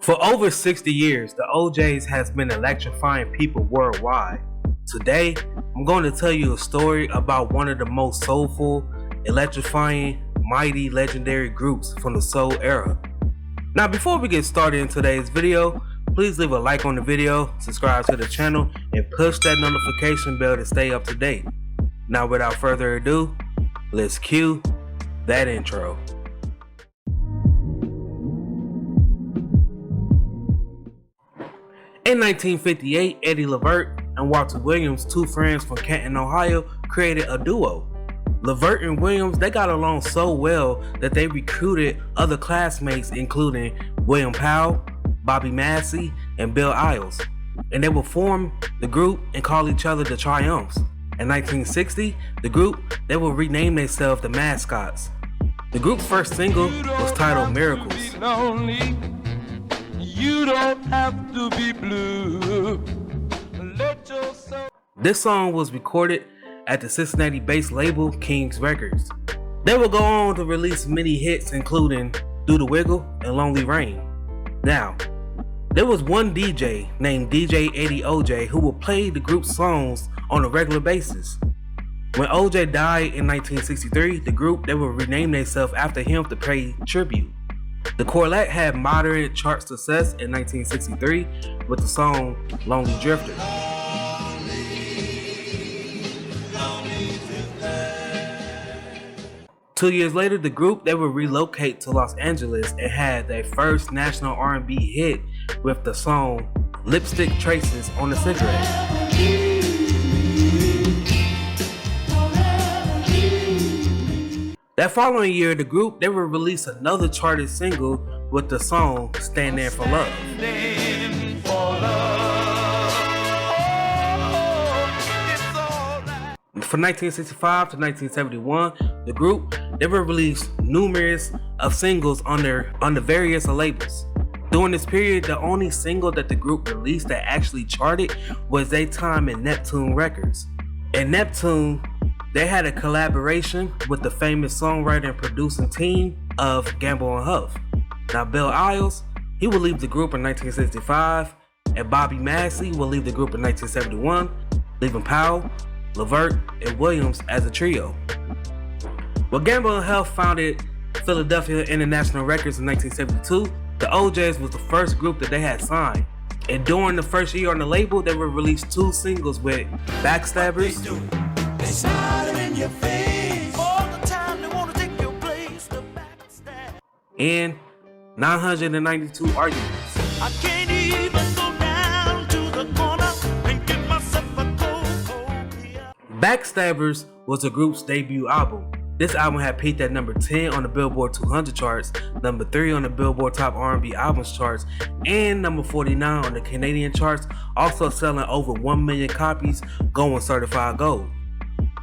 For over 60 years, the O'Jays has been electrifying people worldwide. Today, I'm going to tell you a story about one of the most soulful, electrifying, mighty, legendary groups from the soul era. Now, before we get started in today's video, please leave a like on the video, subscribe to the channel, and push that notification bell to stay up to date. Now, without further ado, let's cue that intro. In 1958, Eddie Levert and Walter Williams, two friends from Canton, Ohio, created a duo. Levert and Williams, they got along so well that they recruited other classmates including William Powell, Bobby Massey, and Bill Ayles. And they would form the group and call each other the Triumphs. In 1960, the group, they would rename themselves the Mascots. The group's first single was titled Miracles. You don't have to be blue. This song was recorded at the Cincinnati-based label King's Records. They would go on to release many hits including Do the Wiggle and Lonely Rain. Now, there was one DJ named DJ Eddie OJ who would play the group's songs on a regular basis. When OJ died in 1963, the group, they would rename themselves after him to pay tribute. The quartet had moderate chart success in 1963 with the song Lonely Drifter. Two years later, the group, they would relocate to Los Angeles and had their first national R&B hit with the song Lipstick Traces on a Cigarette. That following year, the group, they would release another charted single with the song Stand There for Love. From 1965 to 1971, the group, they would release numerous of singles on the various labels. During this period, the only single that the group released that actually charted was their time in Neptune Records. And Neptune, they had a collaboration with the famous songwriter and producing team of Gamble and Huff. Now, Bill Ayles, he would leave the group in 1965, and Bobby Massey will leave the group in 1971, leaving Powell, Levert, and Williams as a trio. Well, Gamble and Huff founded Philadelphia International Records in 1972. The O'Jays was the first group that they had signed. And during the first year on the label, they would release two singles with Backstabbers in your face. All the time they wanna take your place, the backstab. And 992 Arguments. I can't even go down to the corner and get myself a cold beer. Backstabbers was the group's debut album. This album had peaked at number 10 on the Billboard 200 charts, number 3 on the Billboard Top R&B Albums charts, and number 49 on the Canadian charts, also selling over 1 million copies, going certified gold.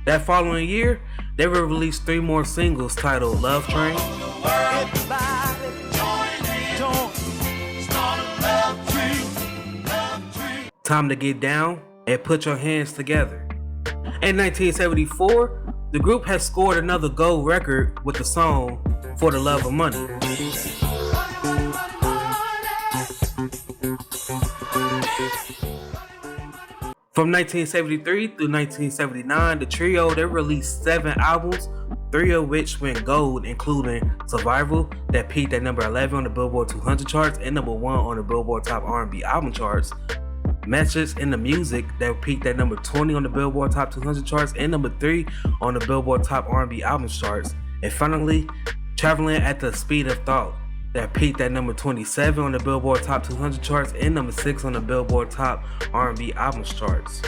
That following year, they would release 3 more singles titled Love Train, Time to Get Down, and Put Your Hands Together. In 1974, the group has scored another gold record with the song For the Love of Money. From 1973 through 1979, the trio, they released 7 albums, 3 of which went gold, including Survival, that peaked at number 11 on the Billboard 200 charts and number 1 on the Billboard Top R&B Album charts. Message in the Music, that peaked at number 20 on the Billboard Top 200 charts and number 3 on the Billboard Top R&B Album charts. And finally, Traveling at the Speed of Thought, that peaked at number 27 on the Billboard Top 200 charts and number 6 on the Billboard Top R&B Albums charts.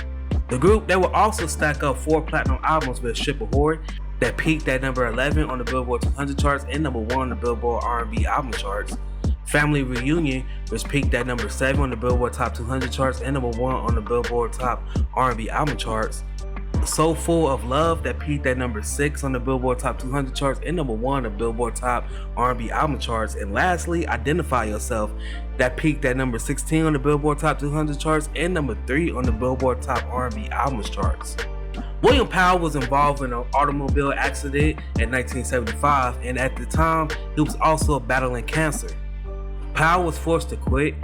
The group, they will also stack up 4 platinum albums with Ship Ahoy, that peaked at number 11 on the Billboard 200 charts and number 1 on the Billboard R&B Album charts. Family Reunion, which peaked at number 7 on the Billboard Top 200 charts and number 1 on the Billboard Top R&B Album charts. So Full of Love, that peaked at number 6 on the Billboard Top 200 charts and number 1 on the Billboard Top R&B Album charts. And lastly, Identify Yourself, that peaked at number 16 on the Billboard Top 200 charts and number 3 on the Billboard Top R&B Albums charts. William Powell was involved in an automobile accident in 1975, and at the time, he was also battling cancer. Powell was forced to quit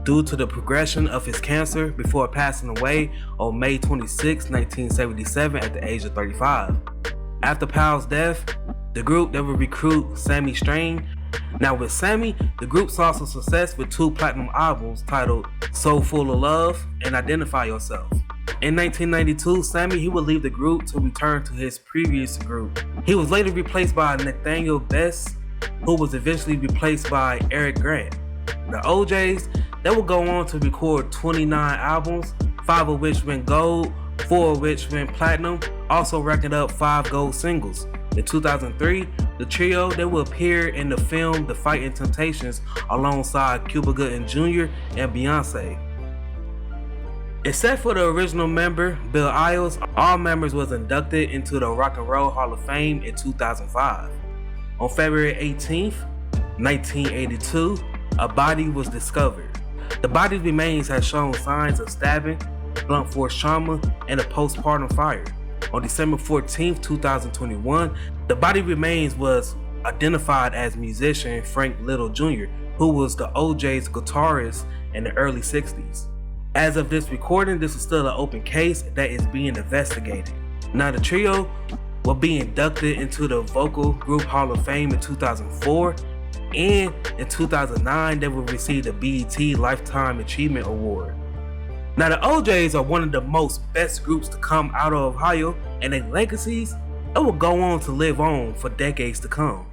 due to the progression of his cancer before passing away on May 26, 1977 at the age of 35. After Powell's death, the group that would recruit Sammy Strain. Now with Sammy, the group saw some success with 2 platinum albums titled So Full of Love and Identify Yourself. In 1992, Sammy he would leave the group to return to his previous group. He was later replaced by Nathaniel Best, who was eventually replaced by Eric Grant. The OJs, they would go on to record 29 albums, 5 of which went gold, 4 of which went platinum, also racking up 5 gold singles. In 2003, the trio they will appear in the film The Fighting Temptations alongside Cuba Gooding Jr. and Beyonce. Except for the original member, Bill Ayers, all members was inducted into the Rock and Roll Hall of Fame in 2005. On February 18th, 1982, a body was discovered. The body's remains had shown signs of stabbing, blunt force trauma, and a postpartum fire. On December 14th, 2021, the body remains was identified as musician Frank Little Jr., who was the OJ's guitarist in the early 60s. As of this recording, this is still an open case that is being investigated. Now the trio will be inducted into the Vocal Group Hall of Fame in 2004, and in 2009 they will receive the BET Lifetime Achievement Award. Now the OJs are one of the most best groups to come out of Ohio, and their legacies, it will go on to live on for decades to come.